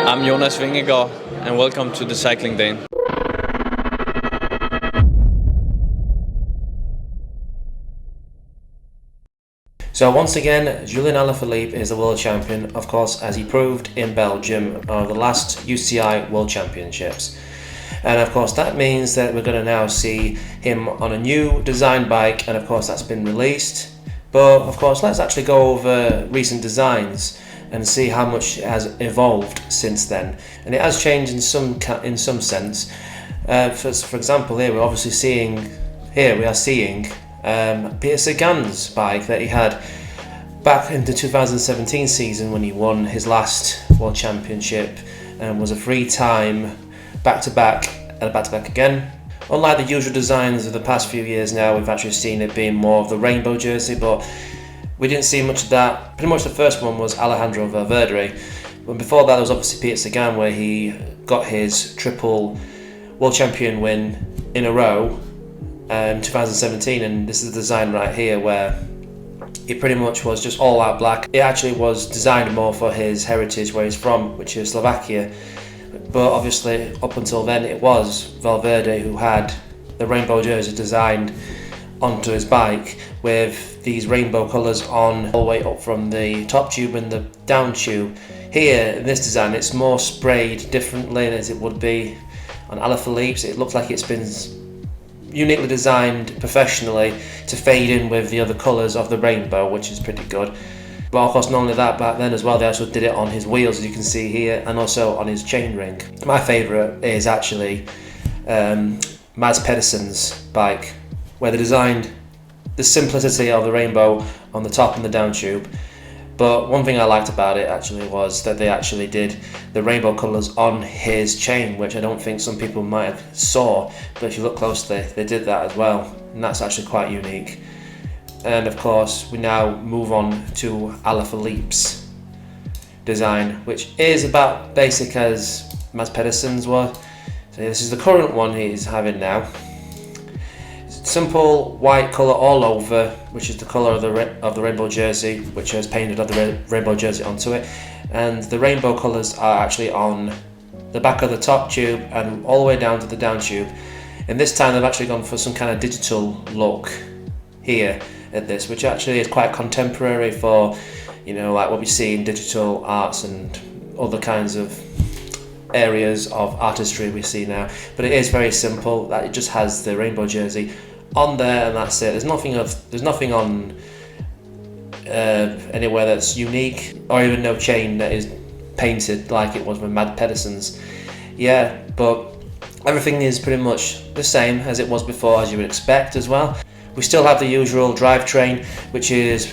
I'm Jonas Vingegaard and welcome to the Cycling Dane. So once again, Julian Alaphilippe is the world champion, of course, as he proved in Belgium on the last UCI World Championships. And of course that means that we're going to now see him on a new design bike, and of course that's been released. But of course let's actually go over recent designs and see how much it has evolved since then. And it has changed in some sense. For example, here we are seeing Peter Sagan's bike that he had back in the 2017 season when he won his last World Championship and was a free time back-to-back and back-to-back again. Unlike the usual designs of the past few years now, we've actually seen it being more of the rainbow jersey, but we didn't see much of that. Pretty much the first one was Alejandro Valverde, but before that there was obviously Peter Sagan, where he got his triple World Champion win in a row in 2017, and this is the design right here where it pretty much was just all out black. It actually was designed more for his heritage, where he's from, which is Slovakia. But obviously up until then it was Valverde who had the rainbow jersey designed onto his bike with these rainbow colours on all the way up from the top tube and the down tube. Here in this design it's more sprayed differently as it would be on Alaphilippe's. It looks like it's been uniquely designed professionally to fade in with the other colours of the rainbow, which is pretty good. But of course not only that, back then as well they also did it on his wheels, as you can see here, and also on his chainring. My favourite is actually Mads Pedersen's bike, where they designed the simplicity of the rainbow on the top and the down tube. But one thing I liked about it actually was that they actually did the rainbow colours on his chain, which I don't think some people might have saw, but if you look closely they did that as well, and that's actually quite unique. And of course we now move on to Alaphilippe's design, which is about basic as Mads Pedersen's was. So this is the current one he's having now. Simple white colour all over, which is the colour of the rainbow jersey, which has painted of the rainbow jersey onto it, and the rainbow colours are actually on the back of the top tube and all the way down to the down tube. And this time they've actually gone for some kind of digital look here at this, which actually is quite contemporary for, you know, like what we see in digital arts and other kinds of areas of artistry we see now. But it is very simple, that it just has the rainbow jersey on there and that's it. There's nothing on anywhere that's unique, or even no chain that is painted like it was with Mads Pedersen's. Yeah, but everything is pretty much the same as it was before, as you would expect as well. We still have the usual drivetrain, which is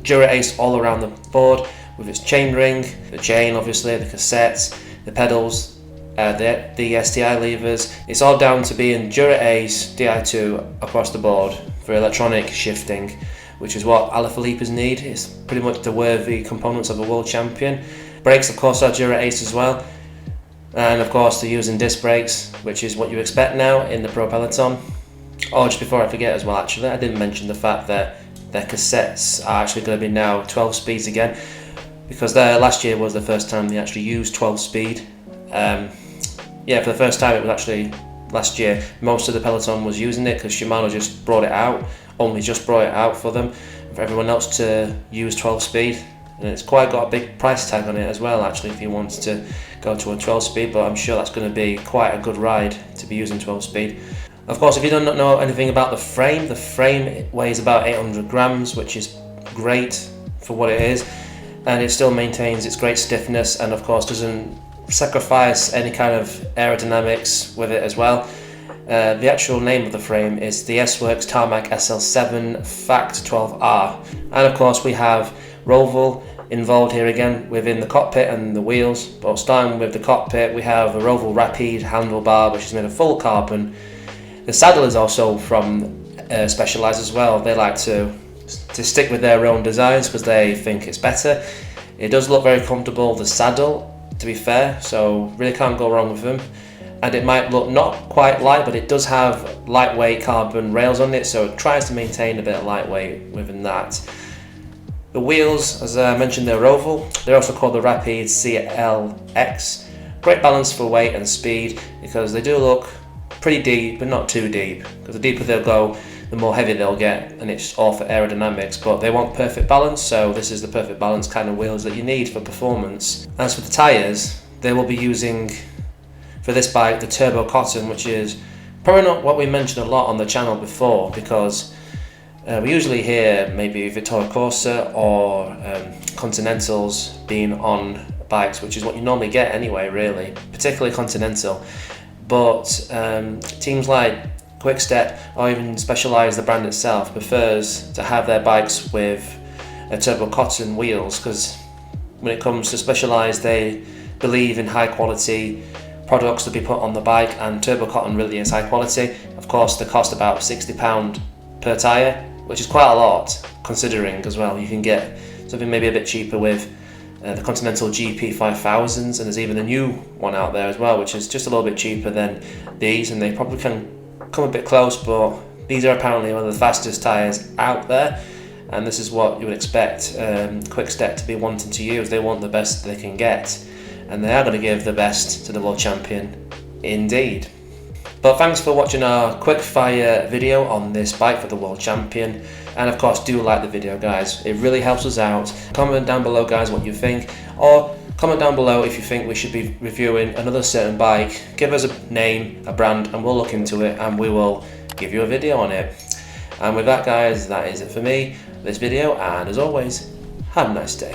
Dura-Ace all around the board, with its chainring, the chain obviously, the cassettes, the pedals, the STI levers. It's all down to being Dura-Ace Di2 across the board for electronic shifting, which is what Alaphilippe's need. It's pretty much the worthy components of a world champion. Brakes of course are Dura-Ace as well, and of course they're using disc brakes, which is what you expect now in the Pro Peloton. Oh, just before I forget as well, actually I didn't mention the fact that their cassettes are actually going to be now 12 speeds again, because last year was the first time they actually used 12 speed. Yeah, for the first time it was actually last year. Most of the peloton was using it because Shimano just brought it out for them, for everyone else to use 12 speed. And it's quite got a big price tag on it as well actually if you want to go to a 12 speed, but I'm sure that's going to be quite a good ride to be using 12 speed. Of course, if you don't know anything about the frame weighs about 800 grams, which is great for what it is, and it still maintains its great stiffness, and of course doesn't sacrifice any kind of aerodynamics with it as well. The actual name of the frame is the S-Works Tarmac SL7 Fact 12R, and of course we have Roval involved here again within the cockpit and the wheels. But starting with the cockpit, we have a Roval Rapide handlebar, which is made of full carbon. The saddle is also from Specialized as well. They like to stick with their own designs because they think it's better. It does look very comfortable, the saddle, to be fair, so really can't go wrong with them. And it might look not quite light, but it does have lightweight carbon rails on it, so it tries to maintain a bit of lightweight within that. The wheels, as I mentioned, they're oval. They're also called the Rapide CLX. Great balance for weight and speed because they do look pretty deep, but not too deep. Because the deeper they'll go, the more heavy they'll get, and it's all for aerodynamics. But they want perfect balance, so this is the perfect balance kind of wheels that you need for performance. As for the tyres, they will be using for this bike the Turbo Cotton, which is probably not what we mentioned a lot on the channel before, because we usually hear maybe Vittoria Corsa or Continentals being on bikes, which is what you normally get anyway, really, particularly Continental. But teams like Quickstep or even Specialized, the brand itself, prefers to have their bikes with Turbo Cotton wheels, because when it comes to Specialized, they believe in high quality products to be put on the bike, and Turbo Cotton really is high quality. Of course, they cost about £60 per tyre, which is quite a lot considering as well. You can get something maybe a bit cheaper with the Continental GP 5000s, and there's even a new one out there as well, which is just a little bit cheaper than these, and they probably can come a bit close, but these are apparently one of the fastest tyres out there, and this is what you would expect Quickstep to be wanting to use. They want the best they can get, and they are going to give the best to the world champion indeed. But thanks for watching our quick fire video on this bike for the world champion, and of course do like the video, guys. It really helps us out. Comment down below, guys, what you think, or comment down below if you think we should be reviewing another certain bike. Give us a name, a brand, and we'll look into it and we will give you a video on it. And with that, guys, that is it for me, this video, and as always, have a nice day.